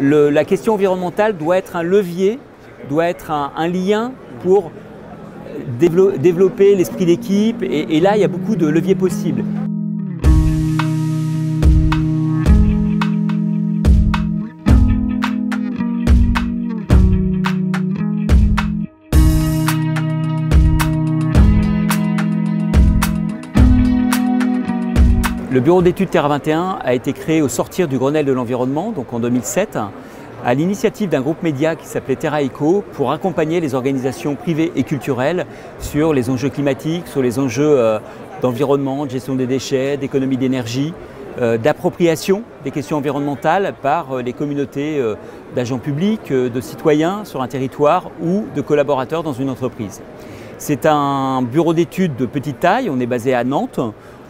la question environnementale doit être un levier, doit être un lien pour développer l'esprit d'équipe et là il y a beaucoup de leviers possibles. Le bureau d'études Terra 21 a été créé au sortir du Grenelle de l'environnement, donc en 2007, à l'initiative d'un groupe média qui s'appelait Terra Eco pour accompagner les organisations privées et culturelles sur les enjeux climatiques, sur les enjeux d'environnement, de gestion des déchets, d'économie d'énergie, d'appropriation des questions environnementales par les communautés d'agents publics, de citoyens sur un territoire ou de collaborateurs dans une entreprise. C'est un bureau d'études de petite taille, on est basé à Nantes.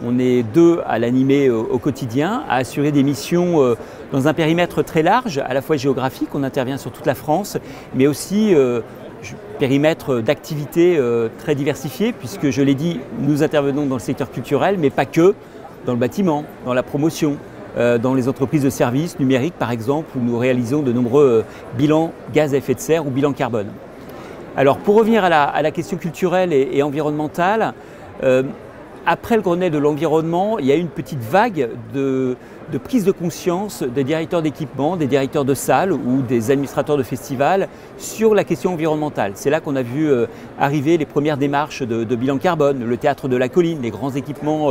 On est 2 à l'animer au quotidien, à assurer des missions dans un périmètre très large, à la fois géographique, on intervient sur toute la France, mais aussi périmètre d'activité très diversifié, puisque je l'ai dit, nous intervenons dans le secteur culturel, mais pas que, dans le bâtiment, dans la promotion, dans les entreprises de services numériques par exemple, où nous réalisons de nombreux bilans gaz à effet de serre ou bilans carbone. Alors pour revenir à la question culturelle et environnementale, après le Grenelle de l'environnement, il y a eu une petite vague de prise de conscience des directeurs d'équipement, des directeurs de salles ou des administrateurs de festivals sur la question environnementale. C'est là qu'on a vu arriver les premières démarches de bilan carbone, le théâtre de la colline, les grands équipements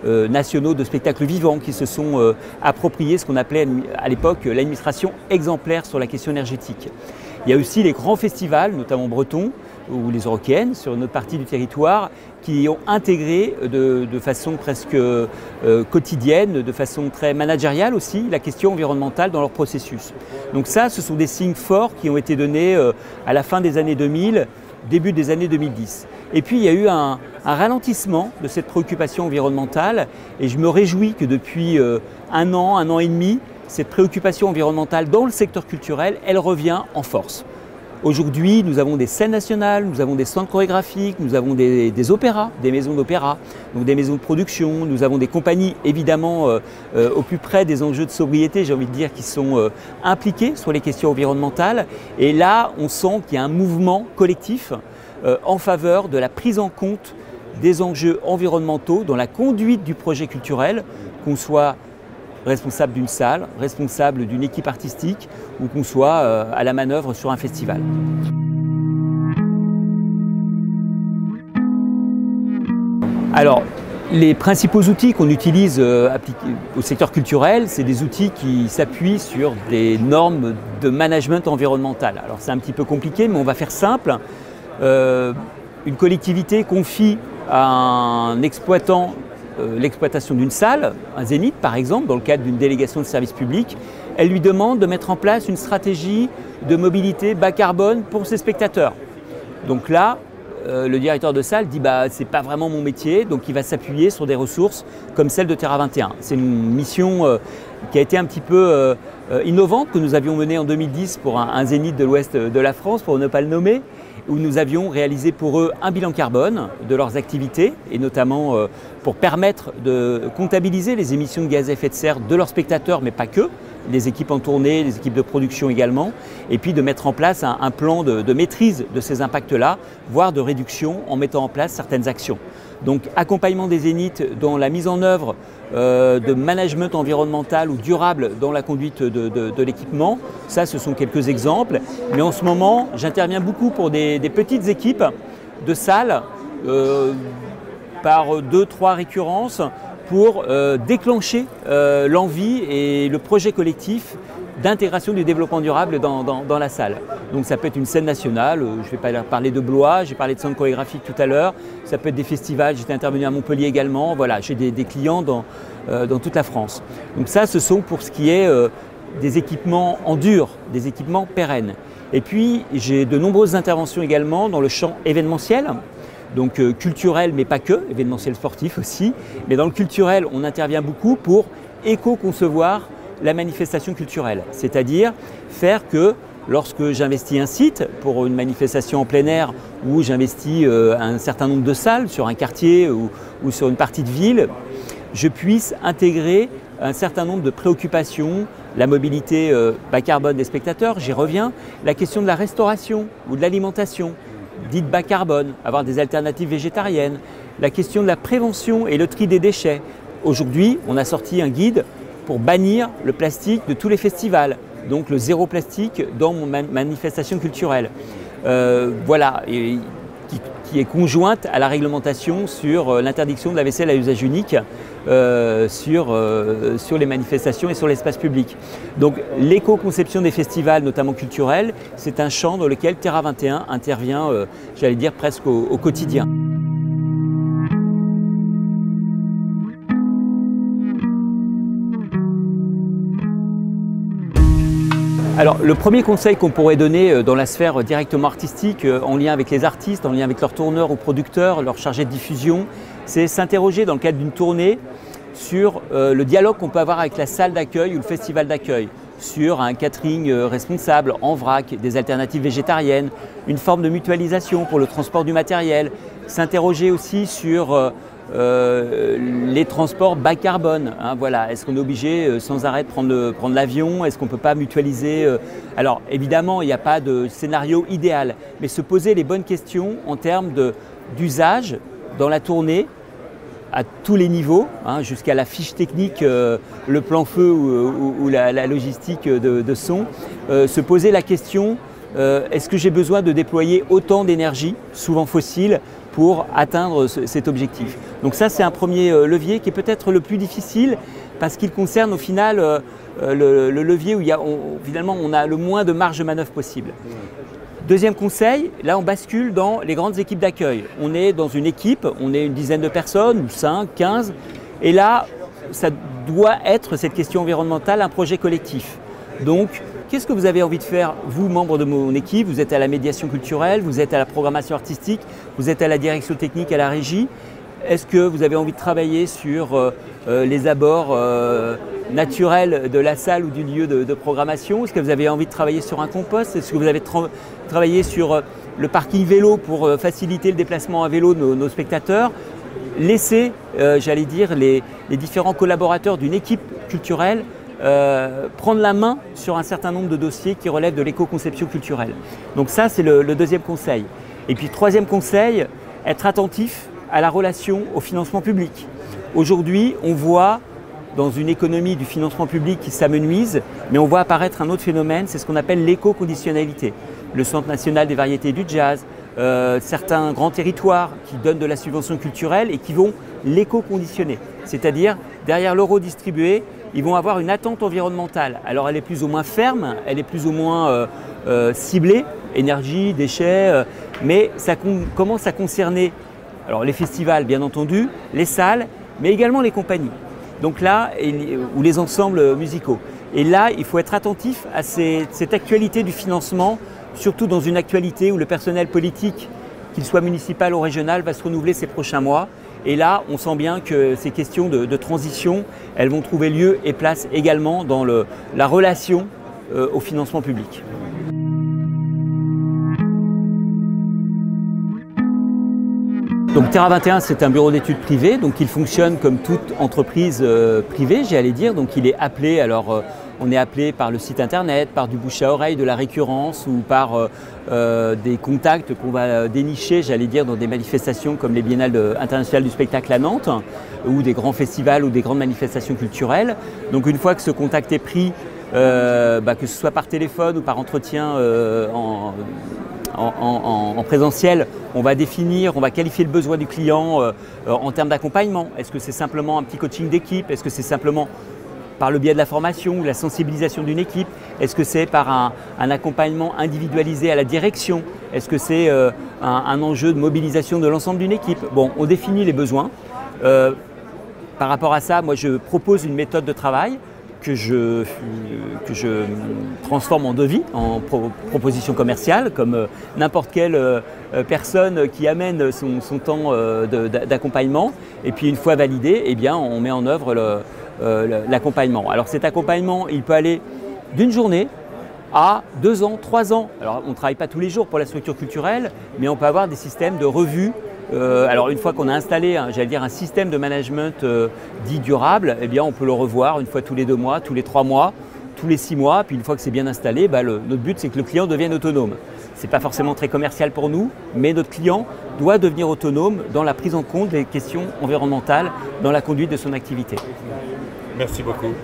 nationaux de spectacles vivants qui se sont appropriés ce qu'on appelait à l'époque l'administration exemplaire sur la question énergétique. Il y a aussi les grands festivals, notamment bretons, ou les Eurokéennes, sur une autre partie du territoire, qui ont intégré de façon presque quotidienne, de façon très managériale aussi, la question environnementale dans leur processus. Donc ça, ce sont des signes forts qui ont été donnés à la fin des années 2000, début des années 2010. Et puis il y a eu un ralentissement de cette préoccupation environnementale et je me réjouis que depuis un an et demi, cette préoccupation environnementale dans le secteur culturel, elle revient en force. Aujourd'hui, nous avons des scènes nationales, nous avons des centres chorégraphiques, nous avons des opéras, des maisons d'opéra, donc des maisons de production, nous avons des compagnies évidemment au plus près des enjeux de sobriété, j'ai envie de dire, qui sont impliquées sur les questions environnementales. Et là, on sent qu'il y a un mouvement collectif en faveur de la prise en compte des enjeux environnementaux dans la conduite du projet culturel, qu'on soit responsable d'une salle, responsable d'une équipe artistique ou qu'on soit à la manœuvre sur un festival. Alors, les principaux outils qu'on utilise au secteur culturel, c'est des outils qui s'appuient sur des normes de management environnemental. Alors c'est un petit peu compliqué, mais on va faire simple. Une collectivité confie à un exploitant l'exploitation d'une salle, un zénith par exemple, dans le cadre d'une délégation de service public, elle lui demande de mettre en place une stratégie de mobilité bas carbone pour ses spectateurs. Donc là, le directeur de salle dit c'est pas vraiment mon métier, donc il va s'appuyer sur des ressources comme celle de Terra 21. C'est une mission qui a été un petit peu innovante que nous avions menée en 2010 pour un zénith de l'ouest de la France, pour ne pas le nommer, où nous avions réalisé pour eux un bilan carbone de leurs activités et notamment pour permettre de comptabiliser les émissions de gaz à effet de serre de leurs spectateurs, mais pas que, les équipes en tournée, les équipes de production également, et puis de mettre en place un plan de maîtrise de ces impacts-là, voire de réduction en mettant en place certaines actions. Donc accompagnement des zéniths dans la mise en œuvre de management environnemental ou durable dans la conduite de l'équipement, ça ce sont quelques exemples. Mais en ce moment, j'interviens beaucoup pour des petites équipes de salles par 2-3 récurrences pour déclencher l'envie et le projet collectif d'intégration du développement durable dans la salle. Donc ça peut être une scène nationale, je ne vais pas parler de Blois, j'ai parlé de centre chorégraphique tout à l'heure, ça peut être des festivals, j'étais intervenu à Montpellier également, voilà, j'ai des clients dans toute la France. Donc ça, ce sont pour ce qui est des équipements en dur, des équipements pérennes. Et puis j'ai de nombreuses interventions également dans le champ événementiel, donc culturel mais pas que, événementiel sportif aussi, mais dans le culturel on intervient beaucoup pour éco-concevoir la manifestation culturelle, c'est-à-dire faire que lorsque j'investis un site pour une manifestation en plein air ou j'investis un certain nombre de salles sur un quartier ou sur une partie de ville, je puisse intégrer un certain nombre de préoccupations la mobilité bas carbone des spectateurs, j'y reviens, la question de la restauration ou de l'alimentation, dite bas carbone, avoir des alternatives végétariennes, la question de la prévention et le tri des déchets. Aujourd'hui, on a sorti un guide pour bannir le plastique de tous les festivals, donc le zéro plastique dans mon manifestation culturelle. Voilà, et qui est conjointe à la réglementation sur l'interdiction de la vaisselle à usage unique sur les manifestations et sur l'espace public. Donc l'éco-conception des festivals, notamment culturels, c'est un champ dans lequel Terra 21 intervient, j'allais dire, presque au quotidien. Alors, le premier conseil qu'on pourrait donner dans la sphère directement artistique, en lien avec les artistes, en lien avec leurs tourneurs ou producteurs, leurs chargés de diffusion, c'est s'interroger dans le cadre d'une tournée sur le dialogue qu'on peut avoir avec la salle d'accueil ou le festival d'accueil, sur un catering responsable, en vrac, des alternatives végétariennes, une forme de mutualisation pour le transport du matériel, s'interroger aussi sur les transports bas carbone, hein, voilà. Est-ce qu'on est obligé sans arrêt de prendre l'avion? Est-ce qu'on ne peut pas mutualiser Alors évidemment, il n'y a pas de scénario idéal, mais se poser les bonnes questions en termes d'usage dans la tournée, à tous les niveaux, hein, jusqu'à la fiche technique, le plan feu ou la logistique de son, se poser la question, est-ce que j'ai besoin de déployer autant d'énergie, souvent fossile, pour atteindre cet objectif? Donc ça, c'est un premier levier qui est peut-être le plus difficile parce qu'il concerne au final le levier où finalement on a le moins de marge de manœuvre possible. Deuxième conseil, là on bascule dans les grandes équipes d'accueil. On est dans une équipe, on est une dizaine de personnes, ou 5, 15, et là ça doit être, cette question environnementale, un projet collectif. Donc, qu'est-ce que vous avez envie de faire, vous, membres de mon équipe? Vous êtes à la médiation culturelle, vous êtes à la programmation artistique, vous êtes à la direction technique, à la régie. Est-ce que vous avez envie de travailler sur les abords naturels de la salle ou du lieu de programmation? Est-ce que vous avez envie de travailler sur un compost? Est-ce que vous avez travaillé sur le parking vélo pour faciliter le déplacement à vélo de nos spectateurs? Laissez, j'allais dire, les différents collaborateurs d'une équipe culturelle prendre la main sur un certain nombre de dossiers qui relèvent de l'éco-conception culturelle. Donc ça, c'est le deuxième conseil. Et puis troisième conseil, être attentif à la relation au financement public. Aujourd'hui, on voit dans une économie du financement public qui s'amenuise, mais on voit apparaître un autre phénomène, c'est ce qu'on appelle l'éco-conditionnalité. Le Centre national des variétés du jazz, certains grands territoires qui donnent de la subvention culturelle et qui vont l'éco-conditionner. C'est-à-dire, derrière l'euro distribué, ils vont avoir une attente environnementale. Alors elle est plus ou moins ferme, elle est plus ou moins ciblée, énergie, déchets, mais ça commence à concerner les festivals bien entendu, les salles, mais également les compagnies. Donc là, ou les ensembles musicaux. Et là, il faut être attentif à cette actualité du financement, surtout dans une actualité où le personnel politique, qu'il soit municipal ou régional, va se renouveler ces prochains mois. Et là, on sent bien que ces questions de transition, elles vont trouver lieu et place également dans la relation au financement public. Donc Terra 21, c'est un bureau d'études privé, donc il fonctionne comme toute entreprise privée, j'allais dire. Donc il est appelé, on est appelé par le site internet, par du bouche à oreille, de la récurrence ou par des contacts qu'on va dénicher, j'allais dire, dans des manifestations comme les Biennales internationales du spectacle à Nantes ou des grands festivals ou des grandes manifestations culturelles. Donc une fois que ce contact est pris, que ce soit par téléphone ou par entretien en présentiel, on va définir, on va qualifier le besoin du client en termes d'accompagnement. Est-ce que c'est simplement un petit coaching d'équipe? Est-ce que c'est simplement par le biais de la formation ou la sensibilisation d'une équipe? Est-ce que c'est par un accompagnement individualisé à la direction? Est-ce que c'est un enjeu de mobilisation de l'ensemble d'une équipe? Bon, on définit les besoins. Par rapport à ça, moi je propose une méthode de travail que je transforme en devis, en proposition commerciale, comme n'importe quelle personne qui amène son temps d'accompagnement. Et puis une fois validé, eh bien, on met en œuvre l'accompagnement. Alors cet accompagnement, il peut aller d'une journée à 2 ans, 3 ans. Alors on ne travaille pas tous les jours pour la structure culturelle, mais on peut avoir des systèmes de revue. Alors une fois qu'on a installé, j'allais dire, un système de management dit durable, eh bien on peut le revoir une fois tous les 2 mois, tous les 3 mois, tous les 6 mois, puis une fois que c'est bien installé, notre but c'est que le client devienne autonome. Ce n'est pas forcément très commercial pour nous, mais notre client doit devenir autonome dans la prise en compte des questions environnementales dans la conduite de son activité. Merci beaucoup.